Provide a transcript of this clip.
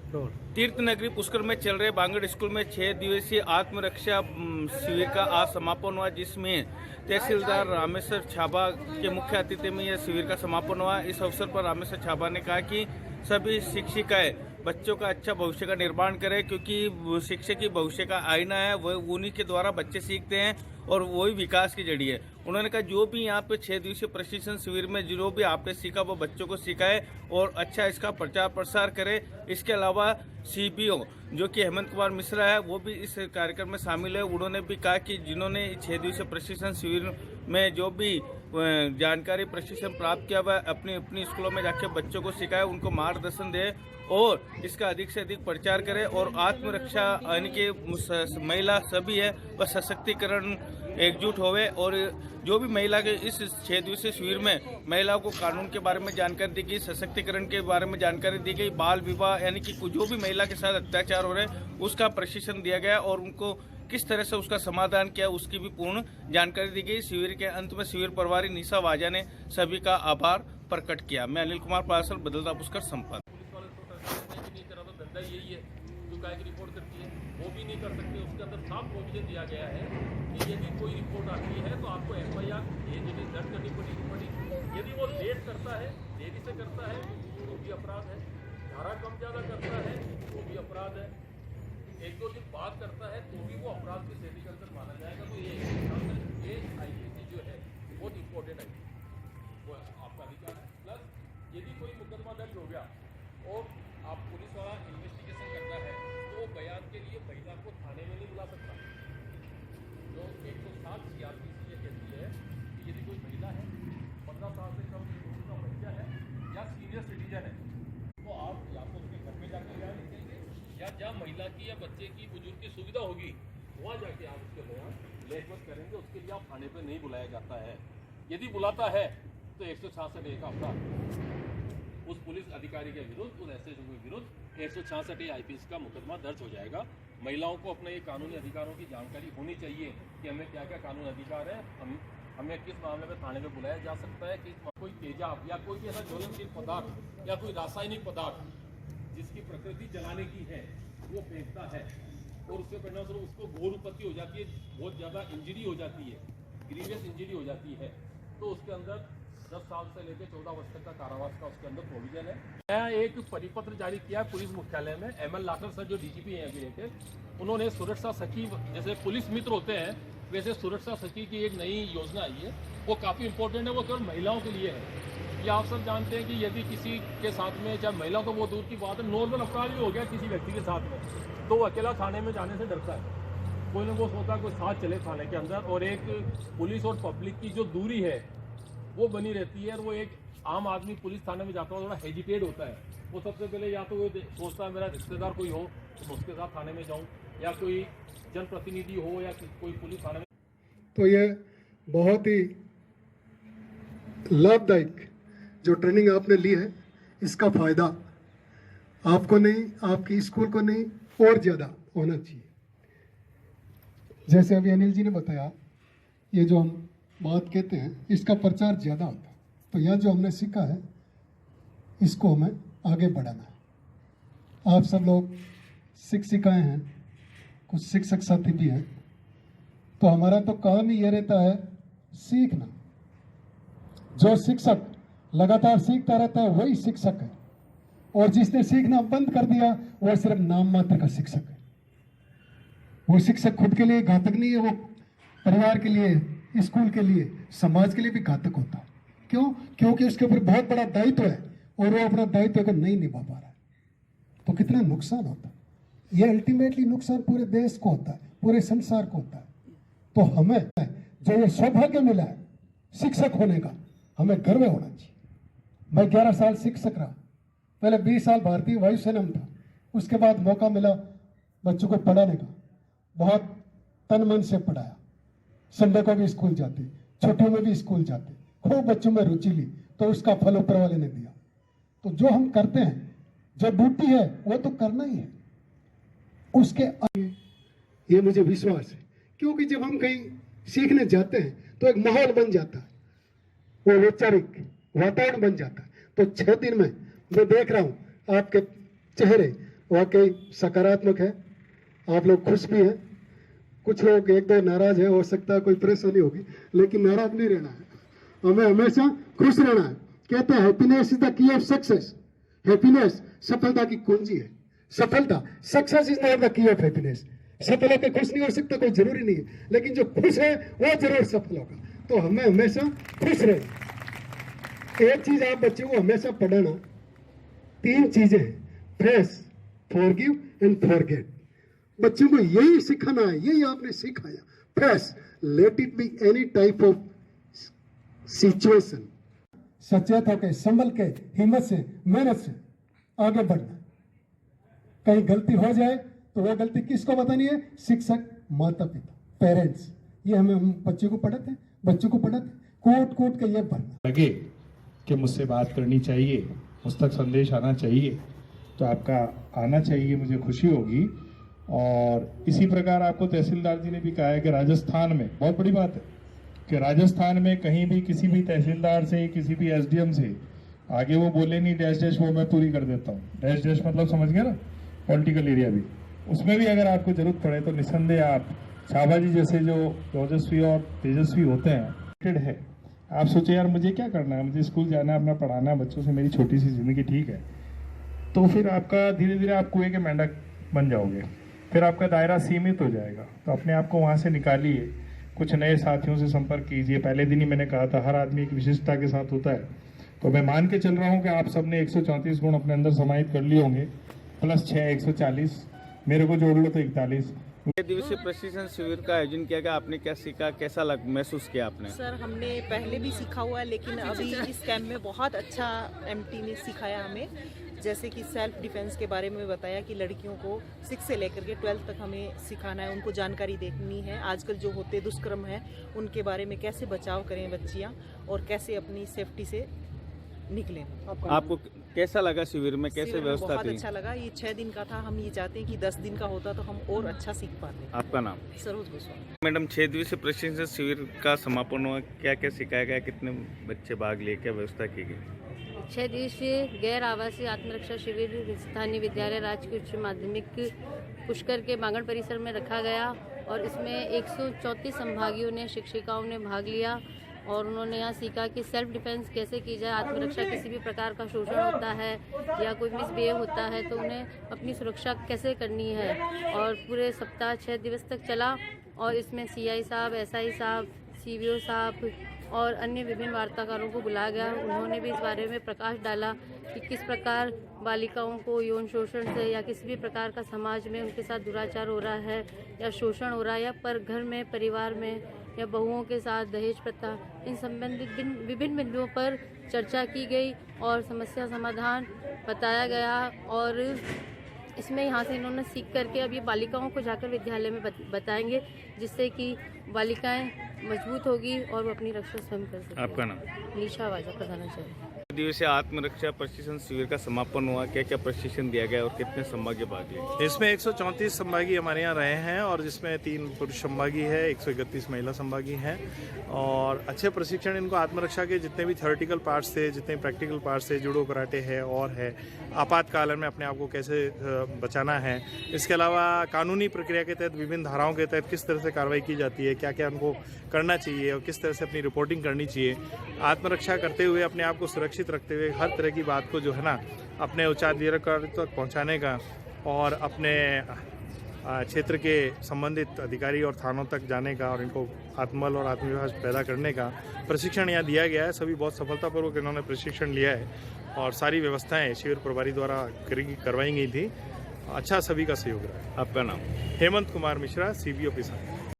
तीर्थ नगरी पुष्कर में चल रहे बांगड़ स्कूल में 6 दिवसीय आत्मरक्षा शिविर का आज समापन हुआ, जिसमें तहसीलदार रामेश्वर छाबा के मुख्य अतिथि में यह शिविर का समापन हुआ। इस अवसर पर रामेश्वर छाबा ने कहा कि सभी शिक्षिकाएं बच्चों का अच्छा भविष्य का निर्माण करें, क्योंकि शिक्षक ही भविष्य का आईना है। वह उन्हीं के द्वारा बच्चे सीखते हैं और वही विकास की जड़ी है। उन्होंने कहा जो भी यहाँ पे 6 दिवसीय प्रशिक्षण शिविर में जो भी आपने सीखा वो बच्चों को सिखाए और अच्छा इसका प्रचार प्रसार करे। इसके अलावा सीपीओ जो कि हेमंत कुमार मिश्रा है वो भी इस कार्यक्रम में शामिल है। उन्होंने भी कहा कि जिन्होंने 6 दिवसीय प्रशिक्षण शिविर में जो भी जानकारी प्रशिक्षण प्राप्त किया हुआ अपनी अपनी स्कूलों में जाके बच्चों को सिखाए, उनको मार्गदर्शन दे और इसका अधिक से अधिक प्रचार करें। और आत्मरक्षा यानी कि महिला सभी है वह सशक्तिकरण एकजुट होवे। और जो भी महिला के इस 6 दिवसीय शिविर में महिलाओं को कानून के बारे में जानकारी दी गई, सशक्तिकरण के बारे में जानकारी दी गई, बाल विवाह यानी कि जो भी महिला के साथ अत्याचार हो रहे हैं उसका प्रशिक्षण दिया गया और उनको किस तरह से उसका समाधान किया उसकी भी पूर्ण जानकारी दी गई। शिविर के अंत में शिविर प्रभारी निशा वाजा ने सभी का आभार प्रकट किया। मैं अनिल कुमार पासल, बदलता पुष्कर संपादक। धंधा यही है जो काय की रिपोर्ट करती है वो भी नहीं कर सकते। उसके अंदर साफ प्रोविजन दिया गया है कि यदि कोई रिपोर्ट आती है तो आपको FIR दर्ज करनी पड़ेगी। यदि वो लेट करता है, देरी से करता है तो भी अपराध है। धारा कम ज़्यादा करता है तो भी अपराध है। 1-2 दिन बाद करता है तो भी वो अपराध की श्रेणी के अंदर माना जाएगा। तो ये IPC जो है बहुत इंपॉर्टेंट है, वो आपका अधिकार है। प्लस यदि कोई मुकदमा दर्ज हो गया और आप पुलिस वाला इन्वेस्टिगेशन करना है तो बयान के लिए महिला को थाने में नहीं बुला सकता। जो 107 CRPC ये कहती है कि यदि कोई महिला है, 15 साल से कम उम्र का बच्चा है या सीनियर सिटीजन है तो आप या तो उसके घर में जाकर बयान लिखेंगे या जहाँ महिला की या बच्चे की बुजुर्ग की सुविधा होगी वहाँ जाके आप उसके बयान लेखबद्ध करेंगे। उसके लिए आप थाने पर नहीं बुलाया जाता है। यदि बुलाता है तो 166 का अपराध उस पुलिस अधिकारी के विरुद्ध, उस SHO के विरुद्ध 166 IPC का मुकदमा दर्ज हो जाएगा। महिलाओं को अपने ये कानूनी अधिकारों की जानकारी होनी चाहिए कि हमें क्या क्या कानूनी अधिकार है, हमें किस मामले में थाने में बुलाया जा सकता है, किस कोई तेजाब या कोई भी ऐसा ज्वलनशील पदार्थ या कोई रासायनिक पदार्थ जिसकी प्रकृति जलाने की है वो फेंकता है और उसके परिणामस्वरूप उसको घोर उपत्ति हो जाती है, बहुत ज़्यादा इंजरी हो जाती है, ग्रीवियस इंजरी हो जाती है, तो उसके अंदर 10 साल से लेकर 14 वर्ष तक का कारावास का उसके अंदर प्रोविजन है। नया एक परिपत्र जारी किया है पुलिस मुख्यालय में। ML लाठर सर जो DGP हैं अभी के, उन्होंने सुरक्षा सखी, जैसे पुलिस मित्र होते हैं वैसे सुरक्षा सखी की एक नई योजना आई है। वो काफ़ी इंपॉर्टेंट है, वो केवल महिलाओं के लिए है। ये आप सब जानते हैं कि यदि किसी के साथ में, चाहे महिला तो वो दूर की बात है, नॉर्मल अपराध भी हो गया किसी व्यक्ति के साथ में तो वो अकेला थाने में जाने से डरता है। कोई ना कोई सोचता है कोई साथ चले थाने के अंदर, और एक पुलिस और पब्लिक की जो दूरी है वो बनी रहती है। और वो एक आम आदमी पुलिस थाने में जाता है थोड़ा हेजिटेट होता है। वो सबसे पहले या तो वो सोचता है मेरा रिश्तेदार कोई हो तो उसके साथ थाने में जाऊं, या कोई जनप्रतिनिधि हो या कोई पुलिस थाने में। तो ये बहुत ही लाभदायक जो ट्रेनिंग आपने ली है, इसका फायदा आपको नहीं, आपकी स्कूल को नहीं, और ज़्यादा होना चाहिए। जैसे अभी अनिल जी ने बताया, ये जो हम बात कहते हैं इसका प्रचार ज़्यादा होता है। तो यह जो हमने सीखा है इसको हमें आगे बढ़ाना है। आप सब लोग शिक्षिकाएँ हैं, कुछ शिक्षक साथी भी हैं, तो हमारा तो काम ही ये रहता है सीखना। जो शिक्षक लगातार सीखता रहता है वही शिक्षक है, और जिसने सीखना बंद कर दिया वह सिर्फ नाम मात्र का शिक्षक है। वो शिक्षक खुद के लिए घातक नहीं है, वो परिवार के लिए, स्कूल के लिए, समाज के लिए भी घातक होता है। क्यों? क्योंकि उसके ऊपर बहुत बड़ा दायित्व है और वो अपना दायित्व को नहीं निभा पा रहा है, तो कितना नुकसान होता है। ये अल्टीमेटली नुकसान पूरे देश को होता है, पूरे संसार को होता है। तो हमें जो ये सौभाग्य मिला है शिक्षक होने का, हमें गर्व होना चाहिए। मैं 11 साल शिक्षक रहा, पहले 20 साल भारतीय वायुसेना में था, उसके बाद मौका मिला बच्चों को पढ़ाने का, बहुत तन मन से पढ़ाया। संडे को भी स्कूल जाते, छुट्टियों में भी स्कूल जाते, खूब बच्चों में रुचि ली, तो उसका फल ऊपर वाले ने दिया। तो जो हम करते हैं, जो ड्यूटी है वो तो करना ही है, उसके आगे ये मुझे विश्वास है। क्योंकि जब हम कहीं सीखने जाते हैं तो एक माहौल बन जाता है, वो वैचारिक वातावरण बन जाता है। तो 6 दिन में मैं देख रहा हूँ आपके चेहरे वाकई सकारात्मक है। आप लोग खुश भी हैं, कुछ लोग एक दो नाराज है, हो सकता है कोई परेशानी होगी, लेकिन नाराज नहीं रहना है, हमें हमेशा खुश रहना है। कहते हैं happiness is the key of success. Happiness सफलता की कुंजी है। सफलता, success is not the key of happiness. सफल होकर खुश नहीं हो सकता, कोई जरूरी नहीं है, लेकिन जो खुश है वो जरूर सफल होगा। तो हमें हमेशा खुश रहे। एक चीज आप बच्चे को हमेशा पढ़ाना, 3 चीजें हैं, फेस, फॉरगिव एंड फॉरगेट। बच्चों को यही सिखाना है, यही आपने सिखाया। Face, let it be any type of situation. सचेत होकर, संभल के, हिम्मत से, मेहनत से आगे बढ़ना। कहीं गलती हो जाए तो वह गलती किसको बतानी है? शिक्षक, माता पिता, पेरेंट्स। ये हम बच्चे को पढ़ाते हैं, बच्चों को पढ़ाते हैं, कूट कूट के ये बढ़ना। लगे कि मुझसे बात करनी चाहिए, मुझ तक संदेश आना चाहिए, तो आपका आना चाहिए, मुझे खुशी होगी। और इसी प्रकार आपको तहसीलदार जी ने भी कहा है कि राजस्थान में, बहुत बड़ी बात है कि राजस्थान में कहीं भी किसी भी तहसीलदार से, किसी भी एसडीएम से आगे वो बोले नहीं डैश डैश, वो मैं पूरी कर देता हूँ। डैश डैश मतलब समझ गया ना, पॉलिटिकल एरिया भी। उसमें भी अगर आपको जरूरत पड़े तो निस्संदेह आप छाबा जी जैसे जो ओजस्वी और तेजस्वी होते हैं है। आप सोचे यार मुझे क्या करना है, मुझे स्कूल जाना है, अपना पढ़ाना है बच्चों से, मेरी छोटी सी जिंदगी ठीक है। तो फिर आपका धीरे धीरे आप कुएं के मेंढक बन जाओगे, फिर आपका दायरा सीमित हो जाएगा। तो अपने आप को वहाँ से निकालिए, कुछ नए साथियों से संपर्क कीजिए। पहले दिन ही मैंने कहा था हर आदमी एक विशिष्टता के साथ होता है, तो मैं मान के चल रहा हूँ कि आप सबने 134 गुण अपने अंदर समाहित कर लिए होंगे, प्लस 6 140, मेरे को जोड़ लो तो 41। 6 दिवसीय प्रशिक्षण शिविर का आयोजन किया गया, आपने क्या सीखा, कैसा महसूस किया आपने? सर हमने पहले भी सीखा हुआ है, लेकिन अभी इस कैंप में बहुत अच्छा एमटी ने सिखाया हमें। जैसे कि सेल्फ डिफेंस के बारे में बताया कि लड़कियों को 6 से लेकर के 12 तक हमें सिखाना है, उनको जानकारी देनी है। आजकल जो होते दुष्कर्म है उनके बारे में कैसे बचाव करें बच्चियां, और कैसे अपनी सेफ्टी से निकलें। आपको कैसा लगा शिविर में, कैसे शिविर में व्यवस्था बहुत थी? अच्छा लगा। ये 6 दिन का था, हम ये चाहते हैं कि 10 दिन का होता तो हम और अच्छा सीख पाते। आपका नाम? सरोज गोस्वामी। मैडम, 6 दिवसीय प्रशिक्षण शिविर का समापन हुआ, क्या क्या सिखाया गया, कितने बच्चे भाग लिए, क्या व्यवस्था की गई? 6 दिवसीय गैर आवासीय आत्मरक्षा शिविर स्थानीय विद्यालय राजकीय उच्च माध्यमिक पुष्कर के बांगड़ परिसर में रखा गया, और इसमें 134 संभागियों ने, शिक्षिकाओं ने भाग लिया। और उन्होंने यहाँ सीखा कि सेल्फ डिफेंस कैसे की जाए, आत्मरक्षा, किसी भी प्रकार का शोषण होता है या कोई मिसबिहेव होता है तो उन्हें अपनी सुरक्षा कैसे करनी है। और पूरे सप्ताह 6 दिवस तक चला, और इसमें सीआई साहब, एसआई साहब, सीवीओ साहब और अन्य विभिन्न वार्ताकारों को बुलाया गया। उन्होंने भी इस बारे में प्रकाश डाला कि किस प्रकार बालिकाओं को यौन शोषण से या किसी भी प्रकार का समाज में उनके साथ दुराचार हो रहा है या शोषण हो रहा है, या पर घर में, परिवार में या बहुओं के साथ दहेज प्रथा, इन संबंधित विभिन्न बिंदुओं पर चर्चा की गई और समस्या समाधान बताया गया। और इसमें यहाँ से इन्होंने सीख करके अब ये बालिकाओं को जाकर विद्यालय में बताएंगे, जिससे कि बालिकाएं मजबूत होगी और वो अपनी रक्षा स्वयं कर सकें। आपका नाम? निशा वाजा, प्रधानाचार्य। दिवसीय आत्मरक्षा प्रशिक्षण शिविर का समापन हुआ, क्या क्या प्रशिक्षण दिया गया और कितने संभागी भाग लिए? इसमें 134 संभागी हमारे यहाँ रहे हैं, और जिसमें 3 पुरुष संभागी है, 131 महिला संभागी हैं। और अच्छे प्रशिक्षण इनको आत्मरक्षा के जितने भी थ्योरेटिकल पार्ट्स थे, जितने प्रैक्टिकल पार्ट्स थे, जूडो कराटे है और है, आपातकाल में अपने आप को कैसे बचाना है, इसके अलावा कानूनी प्रक्रिया के तहत विभिन्न धाराओं के तहत किस तरह से कार्रवाई की जाती है, क्या क्या उनको करना चाहिए और किस तरह से अपनी रिपोर्टिंग करनी चाहिए, आत्मरक्षा करते हुए अपने आप को सुरक्षित रखते हुए हर तरह की बात को जो है ना अपने उच्चाधिकार तक पहुंचाने का, और अपने क्षेत्र के संबंधित अधिकारी और थानों तक जाने का और इनको आत्मबल और आत्मविश्वास पैदा करने का प्रशिक्षण यहाँ दिया गया है। सभी बहुत सफलतापूर्वक इन्होंने प्रशिक्षण लिया है, और सारी व्यवस्थाएं शिविर प्रभारी द्वारा करवाई गई थी। अच्छा सभी का सहयोग रहा है। आपका नाम? Hemant Kumar Mishra, CB officer.